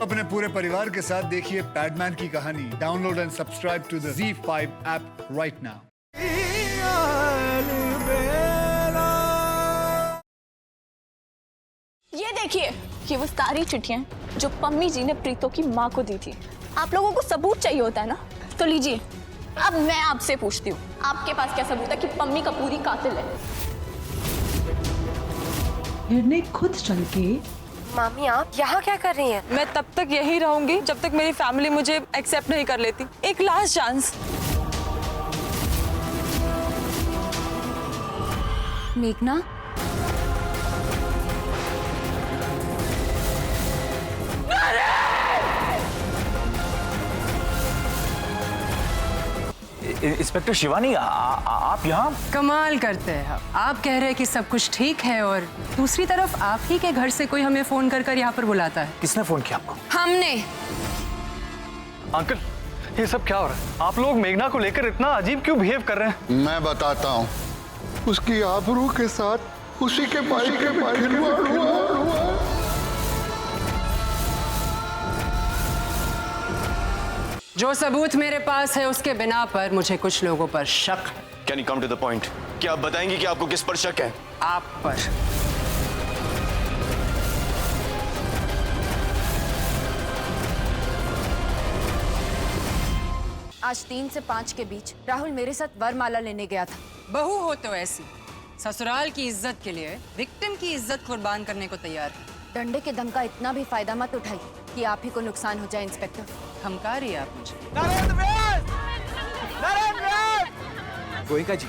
अपने पूरे परिवार के साथ देखिए पैडमैन की कहानी। Download and subscribe to the ZEE5 app right now. ये देखिए, ये वो सारी चिट्ठियां जो पम्मी जी ने प्रीतो की माँ को दी थी। आप लोगों को सबूत चाहिए होता है ना, तो लीजिए। अब मैं आपसे पूछती हूँ, आपके पास क्या सबूत है कि पम्मी कपूरी कातिल है? ने खुद चल के। मामी आप यहाँ क्या कर रही हैं? मैं तब तक यही रहूंगी जब तक मेरी फैमिली मुझे एक्सेप्ट नहीं कर लेती। एक लास्ट चांस। मेघना, इंस्पेक्टर शिवानी, आप यहाँ? कमाल करते हैं आप कह रहे हैं कि सब कुछ ठीक है और दूसरी तरफ आप ही के घर से कोई हमें फोन कर कर यहाँ पर बुलाता है। किसने फोन किया आपको? हमने। अंकल, ये सब क्या हो रहा है? आप लोग मेघना को लेकर इतना अजीब क्यों बिहेव कर रहे हैं? मैं बताता हूँ। उसकी आबरू के साथ उसी के भाई के खिलवाड़ हुआ। जो सबूत मेरे पास है उसके बिना पर मुझे कुछ लोगों पर शक है। Can you come to the point? क्या आप बताएंगे कि आपको किस पर शक है? आप पर। आज 3 से 5 के बीच राहुल मेरे साथ वरमाला लेने गया था। बहू हो तो ऐसी, ससुराल की इज्जत के लिए विक्टिम की इज्जत कुर्बान करने को तैयार है। डंडे के दम का इतना भी फायदा मत उठाइए कि आप ही को नुकसान हो जाए। इंस्पेक्टर, धमका रही है आप मुझे? गोयनका जी,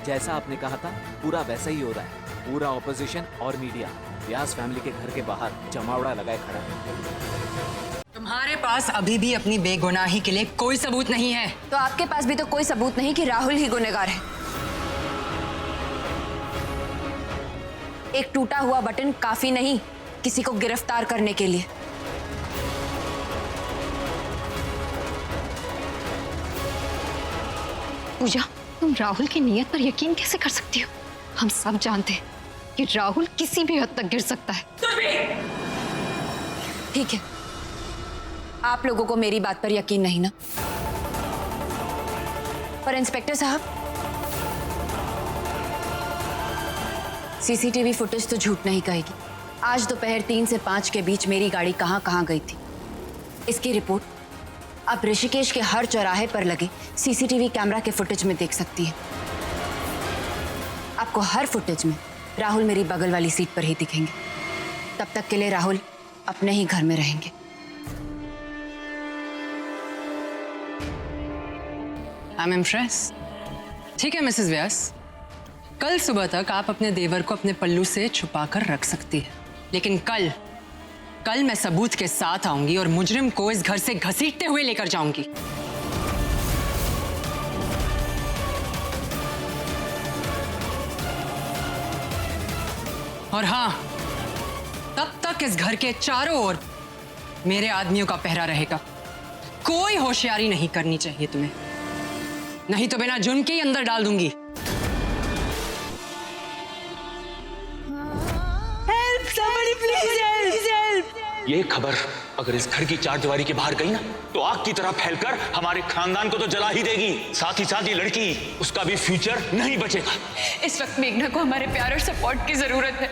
जैसा आपने कहा था पूरा वैसा ही हो रहा है। पूरा ऑपोजिशन और मीडिया व्यास फैमिली के घर के बाहर जमावड़ा लगाए खड़ा है। तुम्हारे पास अभी भी अपनी बेगुनाही के लिए कोई सबूत नहीं है। तो आपके पास भी तो कोई सबूत नहीं कि राहुल ही गुनहगार है। एक टूटा हुआ बटन काफी नहीं किसी को गिरफ्तार करने के लिए। पूजा, तुम राहुल की नीयत पर यकीन कैसे कर सकती हो? हम सब जानते हैं कि राहुल किसी भी हद तक गिर सकता है। ठीक है, आप लोगों को मेरी बात पर यकीन नहीं ना? पर इंस्पेक्टर साहब, सीसीटीवी फुटेज तो झूठ नहीं कहेगी। आज दोपहर 3 से 5 के बीच मेरी गाड़ी कहां गई थी, इसकी रिपोर्ट आप ऋषिकेश के हर चौराहे पर लगे सीसीटीवी कैमरा के फुटेज में देख सकती है। आपको हर फुटेज में राहुल मेरी बगल वाली सीट पर ही दिखेंगे। तब तक के लिए राहुल अपने ही घर में रहेंगे। I am impress. ठीक है मिसेस व्यास, कल सुबह तक आप अपने देवर को अपने पल्लू से छुपा कर रख सकती है, लेकिन कल मैं सबूत के साथ आऊंगी और मुजरिम को इस घर से घसीटते हुए लेकर जाऊंगी। और हाँ, तब तक इस घर के चारों ओर मेरे आदमियों का पहरा रहेगा। कोई होशियारी नहीं करनी चाहिए तुम्हें, नहीं तो बिना जुन के ही अंदर डाल दूंगी। ये खबर अगर इस घर की चारदीवारी के बाहर गई ना, तो आग की तरह फैलकर हमारे खानदान को तो जला ही देगी। साथ ही साथ ये लड़की, उसका भी फ्यूचर नहीं बचेगा। इस वक्त मेघना को हमारे प्यार और सपोर्ट की जरूरत है।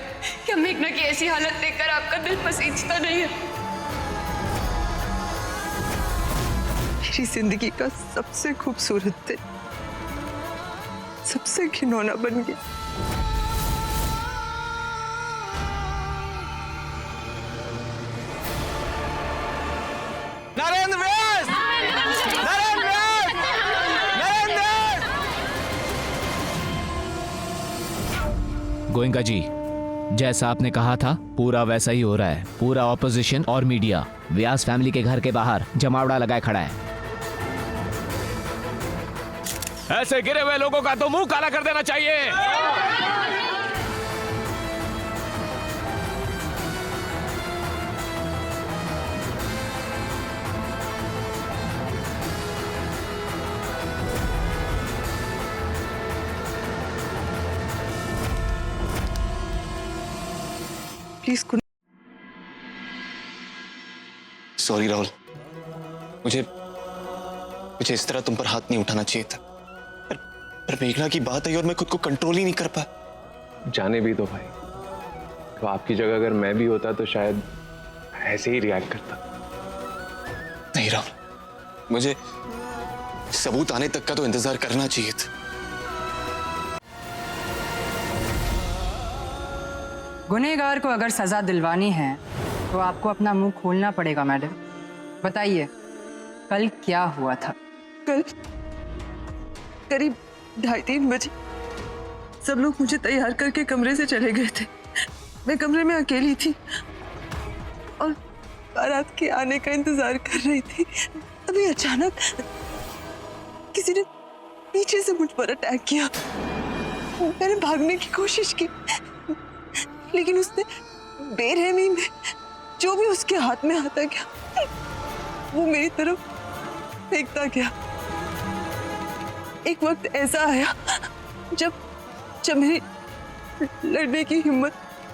क्या मेघना की ऐसी हालत देखकर आपका दिल पसीजता नहीं है? मेरी जिंदगी का सबसे खूबसूरत दिन सबसे घिनौना बन गया। गोयनका जी, जैसा आपने कहा था पूरा वैसा ही हो रहा है। पूरा ऑपोजिशन और मीडिया व्यास फैमिली के घर के बाहर जमावड़ा लगाए खड़ा है। ऐसे गिरे हुए लोगों का तो मुंह काला कर देना चाहिए। प्लीज सॉरी राहुल, मुझे इस तरह तुम पर हाथ नहीं उठाना चाहिए था। पर मेघना की बात आई और मैं खुद को कंट्रोल ही नहीं कर पाया। जाने भी दो भाई, तो आपकी जगह अगर मैं भी होता तो शायद ऐसे ही रिएक्ट करता। नहीं राहुल, मुझे सबूत आने तक का तो इंतजार करना चाहिए था। गुनहगार को अगर सजा दिलवानी है तो आपको अपना मुंह खोलना पड़ेगा मैडम। बताइए कल क्या हुआ था? कल करीब 2:30-3 बजे सब लोग मुझे तैयार करके कमरे से चले गए थे। मैं कमरे में अकेली थी और बारात के आने का इंतजार कर रही थी। तभी अचानक किसी ने पीछे से मुझ पर अटैक किया। मैंने भागने की कोशिश की, लेकिन उसने बेरहमी में जो भी उसके हाथ में आता गया वो मेरी तरफ फेंकता गया। एक वक्त ऐसा आया जब मेरी लड़ने की हिम्मत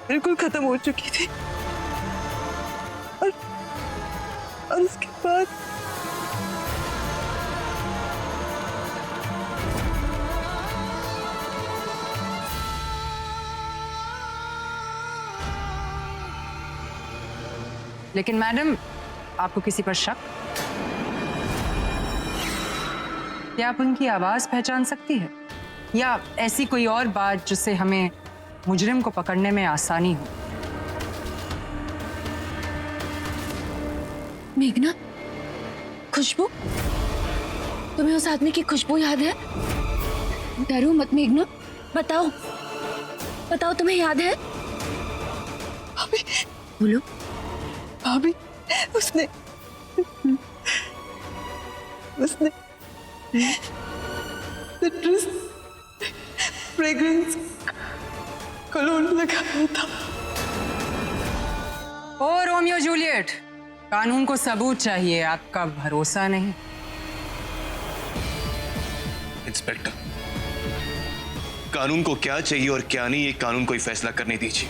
बिल्कुल खत्म हो चुकी थी और उसके बाद लेकिन मैडम आपको किसी पर शक? क्या आप उनकी आवाज पहचान सकती है या ऐसी कोई और बात जिससे हमें मुजरिम को पकड़ने में आसानी हो? मेघना, खुशबू, तुम्हें उस आदमी की खुशबू याद है? डरो मत मेघना, बताओ बताओ, तुम्हें याद है? भाभी, बोलो। भाभी, उसने सिट्रस फ्रेग्रेंस कलोन लगाया था। ओ रोमियो जूलियट, कानून को सबूत चाहिए, आपका भरोसा नहीं। इंस्पेक्टर, कानून को क्या चाहिए और क्या नहीं, ये कानून को ही फैसला करने दीजिए।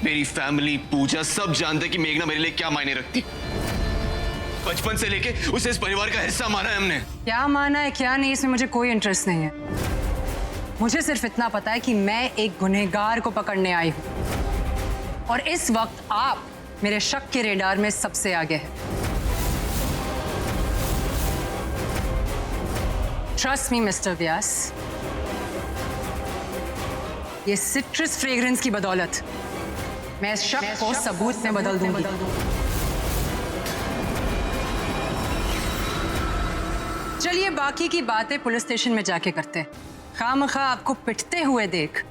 मेरी फैमिली, पूजा, सब जानते कि मेघना मेरे लिए क्या मायने रखती। बचपन से लेके उसे इस परिवार का हिस्सा माना है हमने। क्या माना है क्या नहीं, इसमें मुझे कोई इंटरेस्ट नहीं है। मुझे सिर्फ इतना पता है कि मैं एक गुनहगार को पकड़ने आई हूं और इस वक्त आप मेरे शक के रेडार में सबसे आगे हैं। ट्रस्ट मी मिस्टर व्यास, ये सिट्रस फ्रेग्रेंस की बदौलत मैं इस शक को सबूत में बदल दूंगी। चलिए बाकी की बातें पुलिस स्टेशन में जाके करते हैं। खामखा आपको पिटते हुए देख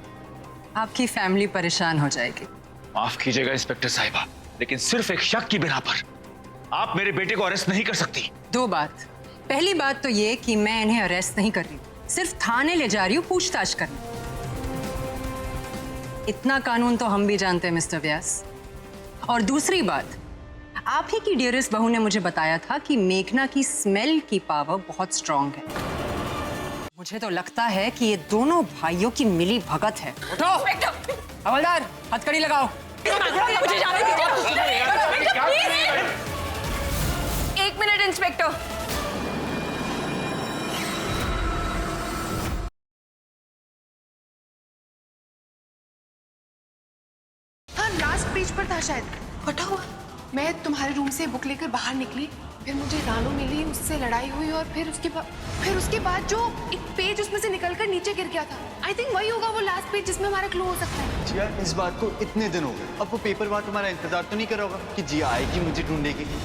आपकी फैमिली परेशान हो जाएगी। माफ कीजिएगा इंस्पेक्टर साहिबा, लेकिन सिर्फ एक शक की बिना पर आप मेरे बेटे को अरेस्ट नहीं कर सकती। दो बात। पहली बात तो ये कि मैं इन्हें अरेस्ट नहीं कर रही, सिर्फ थाने ले जा रही हूँ पूछताछ करने। इतना कानून तो हम भी जानते हैं मिस्टर व्यास। और दूसरी बात, आप ही की डियरेस्ट बहू ने मुझे बताया था कि मेघना की स्मेल की पावर बहुत स्ट्रांग है। मुझे तो लगता है कि ये दोनों भाइयों की मिली भगत है। उठो हवलदार, हथकड़ी लगाओ। मुझे जाने दीजिए। 1 मिनट इंस्पेक्टर। हाँ, लास्ट पेज पर था शायद। फटा हुआ। मैं तुम्हारे रूम से बुक लेकर बाहर निकली, फिर मुझे रानू मिली, उससे लड़ाई हुई और फिर उसके बाद जो एक पेज उसमें से निकलकर नीचे गिर गया था। आई थिंक वही होगा वो लास्ट पेज जिसमें हमारा क्लू हो सकता है। जिया, इस बात को इतने दिन हो गए, अब वो पेपर वहाँ तुम्हारा इंतजार तो नहीं कर रहा होगा कि जिया आएगी मुझे ढूंढने के लिए?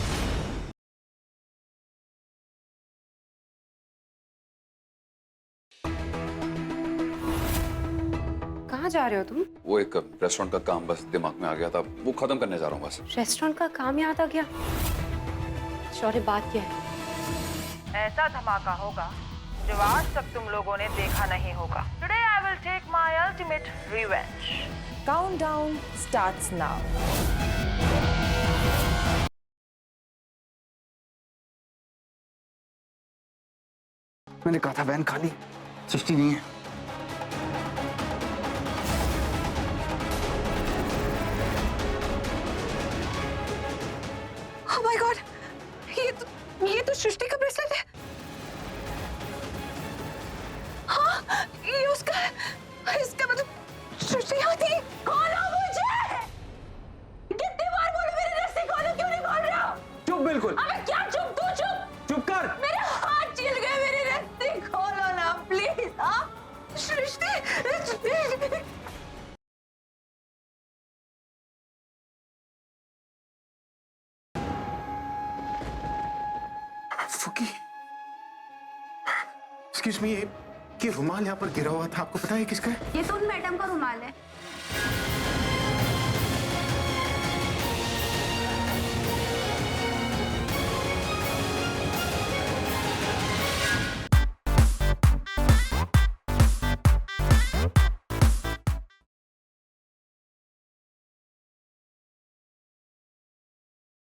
कहाँ जा रहे हो तुम? वो एक रेस्टोरेंट का काम बस दिमाग में आ गया था, वो खत्म करने जा रहा हूँ बस। रेस्टोरेंट का काम याद आ गया? शौर्य, बात क्या है? ऐसा धमाका होगा जो आज तक तुम लोगों ने देखा नहीं होगा। Today I will take my ultimate revenge. Countdown starts now. मैंने कहा था वैन खाली, सृष्टि नहीं है। ओह माय गॉड, ये तो सृष्टि का ब्रेसलेट है। हाँ, ये उसका है। इसका मतलब सृष्टि यहाँ थी। खोलो मुझे! कितनी बार बोलूं मेरी रस्सी खोलो, क्यों नहीं खोल रहे हो? चुप बिल्कुल। अबे क्या चुप? तू चुप। चुप कर। मेरे हाथ छिल गए, मेरी रस्सी खोलो ना प्लीज। हाँ सृष्टि। फुकी, एक्सक्यूज मी, ये रुमाल यहाँ पर गिरा हुआ था, आपको पता है किसका है? ये तो उन मैडम का रुमाल है।